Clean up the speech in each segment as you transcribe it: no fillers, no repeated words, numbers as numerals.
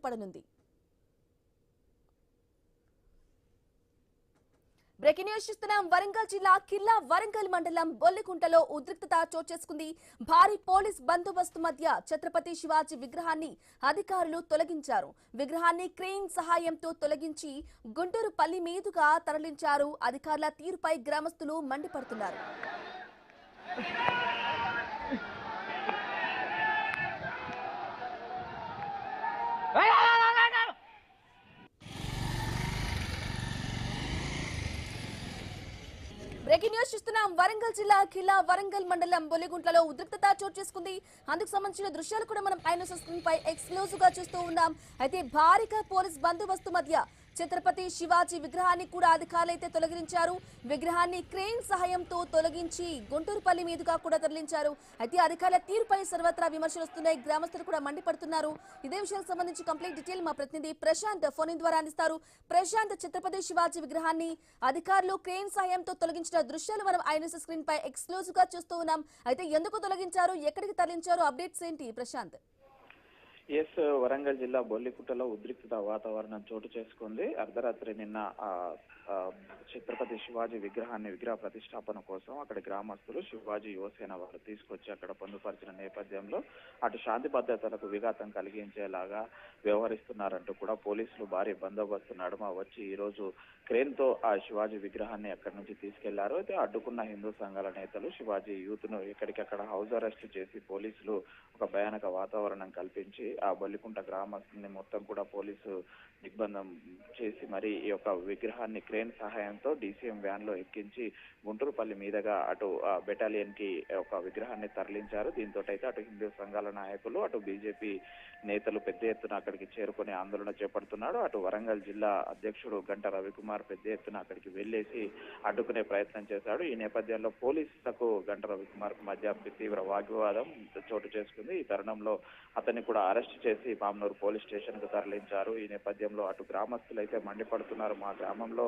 బయటపడనుంది. Breaking news చూస్తున్నాం. వరంగల్ జిల్లా కిల్లా వరంగల్ మండలం బొల్లికుంటలో ఉద్రిక్తత చోటు చేసుకుంది. భారీ పోలీస్ బందోబస్తు మధ్య ఛత్రపతి శివాజీ విగ్రహాన్ని అధికారులు తొలగించారు. విగ్రహాన్ని క్రెయిన్ సహాయంతో తొలగించి గుంటూరు పల్లి మీదుగా తరలించారు. అధికారుల తీరుపై గ్రామస్తులు మండిపడుతున్నారు. బ్రేకింగ్ న్యూస్ చూస్తున్నాం. వరంగల్ జిల్లా కిల్లా వరంగల్ మండలం బొల్లిగుంట్లలో ఉద్రిక్తత చోటు చేసుకుంది. అందుకు సంబంధించిన దృశ్యాలు కూడా మనం ఐనోస్ స్క్రీన్ పై ఎక్స్క్లూజివ్ గా చూస్తూ ఉన్నాం. అయితే భారీగా పోలీస్ బందోబస్తు మధ్య ఛత్రపతి శివాజీ విగ్రహాన్ని కూడా అధికారులైతే తొలగించారు. విగ్రహాన్ని క్రెయిన్ సహాయంతో తొలగించి గుంటూరుపల్లి మీదుగా కూడా తరలించారు. అయితే అధికారుల తీరుపై సర్వత్రా విమర్శలు వస్తున్నాయి. గ్రామస్తులు కూడా మండిపడుతున్నారు. ఇదే విషయానికి సంబంధించి కంప్లీట్ డీటెయిల్ మా ప్రతినిధి ప్రశాంత్ ఫోన్ ద్వారా అందిస్తారు. ప్రశాంత్, ఛత్రపతి శివాజీ విగ్రహాన్ని అధికారులు క్రెయిన్ సహాయంతో తొలగించిన దృశ్యాలు మనం ఐనోస్ స్క్రీన్ పై ఎక్స్క్లూజివ్ గా చూస్తూ ఉన్నాం. అయితే ఎందుకు తొలగించారు, ఎక్కడికి తరలించారు, అప్డేట్స్ ఏంటి ప్రశాంత్? వరంగల్ జిల్లా బొల్లికుట్టలో ఉద్రిక్తత వాతావరణం చోటు చేసుకుంది. అర్ధరాత్రి నిన్న ఛత్రపతి శివాజీ విగ్రహ ప్రతిష్టాపన కోసం అక్కడ గ్రామస్తులు శివాజీ యువసేన వారు తీసుకొచ్చి అక్కడ పొందుపరిచిన నేపథ్యంలో అటు శాంతి భద్రతలకు విఘాతం కలిగించేలాగా వ్యవహరిస్తున్నారంటూ కూడా పోలీసులు భారీ బందోబస్తు నడుమ వచ్చి ఈ రోజు క్రేన్ తో ఆ శివాజీ విగ్రహాన్ని అక్కడి నుంచి తీసుకెళ్లారు. అయితే అడ్డుకున్న హిందూ సంఘాల నేతలు శివాజీ యూత్ ను ఎక్కడికక్కడ హౌస్ అరెస్ట్ చేసి పోలీసులు ఒక భయానక వాతావరణం కల్పించి ఆ బొల్లికుంట గ్రామస్తుల్ని మొత్తం కూడా పోలీసు దిగ్బంధం చేసి మరి ఈ యొక్క విగ్రహాన్ని క్రేన్ సహాయంతో డీసీఎం వ్యాన్ లో ఎక్కించి గుంటూరుపల్లి మీదుగా అటు బెటాలియన్ కి ఒక విగ్రహాన్ని తరలించారు. దీంతో అయితే అటు హిందూ సంఘాల నాయకులు అటు బీజేపీ నేతలు పెద్ద ఎత్తున అక్కడికి చేరుకుని ఆందోళన చేపడుతున్నాడు. అటు వరంగల్ జిల్లా అధ్యక్షుడు గంట రవికుమార్ పెద్ద ఎత్తున అక్కడికి వెళ్లేసి అడ్డుకునే ప్రయత్నం చేశాడు. ఈ నేపథ్యంలో పోలీసులకు గంట రవికుమార్ మధ్య తీవ్ర వాగ్వివాదం చోటు చేసుకుంది. ఈ తరుణంలో అతన్ని కూడా అరెస్ట్ చేసి పామనూరు పోలీస్ స్టేషన్ కు తరలించారు. ఈ నేపథ్యంలో అటు గ్రామస్తులు అయితే మండిపడుతున్నారు. మా గ్రామంలో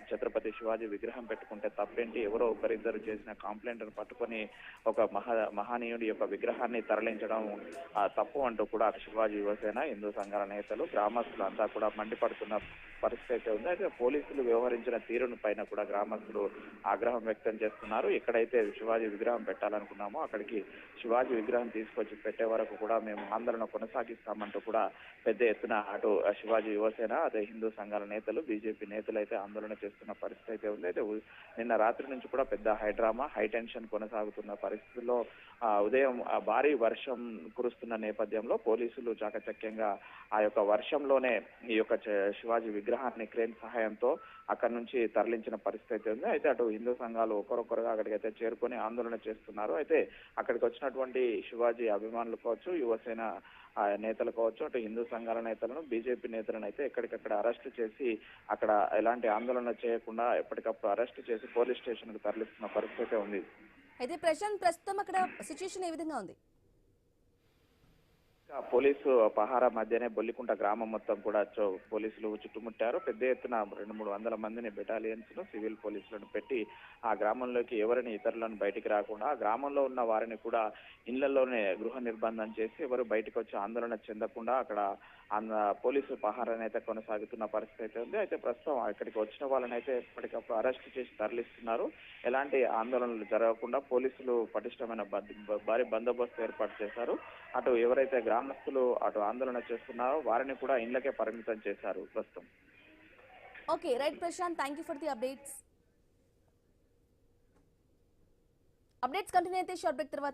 ఛత్రపతి శివాజీ విగ్రహం పెట్టుకుంటే తప్పేంటి, ఎవరో ఒకరిద్దరు చేసిన కంప్లైంట్ పట్టుకొని ఒక మహనీయుడి యొక్క విగ్రహాన్ని తరలించడం తప్పు అంటూ కూడా శివాజీ యువసేన హిందూ సంఘాల నేతలు గ్రామస్తులు అంతా కూడా మండిపడుతున్న పరిస్థితి అయితే ఉంది. అయితే పోలీసులు వ్యవహరించిన తీరును పైన కూడా గ్రామస్తులు ఆగ్రహం వ్యక్తం చేస్తున్నారు. ఎక్కడైతే శివాజీ విగ్రహం పెట్టాలనుకున్నామో అక్కడికి శివాజీ విగ్రహం తీసుకొచ్చి పెట్టే వరకు కూడా మేము ఆందోళన కొనసాగిస్తామంటూ కూడా పెద్ద ఎత్తున అటు శివాజీ యువసేన అదే హిందూ సంఘాల నేతలు బీజేపీ నేతలు అయితే ఆందోళన చేస్తున్న పరిస్థితి అయితే ఉంది. అయితే నిన్న రాత్రి నుంచి కూడా పెద్ద హై టెన్షన్ కొనసాగుతున్న పరిస్థితుల్లో ఉదయం భారీ వర్షం కురుస్తున్న నేపథ్యంలో పోలీసులు చాకచక్యంగా ఆ యొక్క వర్షంలోనే ఈ యొక్క శివాజీ విగ్రహాన్ని క్రేన్ సహాయంతో అక్కడి నుంచి తరలించిన పరిస్థితి అయితే ఉంది. అయితే అటు హిందూ సంఘాలు ఒకరొకరుగా అక్కడికైతే చేరుకొని ఆందోళన చేస్తున్నారు. అయితే అక్కడికి వచ్చినటువంటి శివాజీ అభిమానులు కావచ్చు, యువసేన నేతలు కావచ్చు, అటు హిందూ సంఘాల నేతలను బీజేపీ నేతలను అయితే ఎక్కడికక్కడ అరెస్ట్ చేసి అక్కడ ఎలాంటి ఆందోళన చేయకుండా ఎప్పటికప్పుడు అరెస్ట్ చేసి పోలీస్ స్టేషన్ కు తరలిస్తున్న పరిస్థితి ఉంది. అయితే ప్రస్తుతం అక్కడ సిచ్యుయేషన్ ఏ విధంగా ఉంది? పోలీసు పహారా మధ్యనే బొల్లికుంట గ్రామం మొత్తం కూడా పోలీసులు చుట్టుముట్టారు. పెద్ద ఎత్తున 200-300 మందిని బెటాలియన్స్ ను సివిల్ పోలీసులను పెట్టి ఆ గ్రామంలోకి ఎవరిని ఇతరులను బయటికి రాకుండా ఆ గ్రామంలో ఉన్న వారిని కూడా ఇళ్లలోనే గృహ నిర్బంధం చేసి ఎవరు బయటకు వచ్చి ఆందోళన చెందకుండా అక్కడ పోలీసు పహారాన్ని అయితే కొనసాగుతున్న పరిస్థితి అయితే ఉంది. అయితే ప్రస్తుతం ఇక్కడికి వచ్చిన వాళ్ళని అయితే ఎప్పటికప్పుడు అరెస్ట్ చేసి తరలిస్తున్నారు. ఎలాంటి ఆందోళనలు జరగకుండా పోలీసులు పటిష్టమైన భారీ బందోబస్తు ఏర్పాటు చేశారు. అటు ఎవరైతే గ్రామస్తులు అటు ఆందోళన చేస్తున్నారో వారిని కూడా ఇళ్లకే పరిమితం చేశారు ప్రస్తుతం. Okay right Prashant, thank you for the updates continue అయితే షార్ట్ బ్రేక్ తర్వాత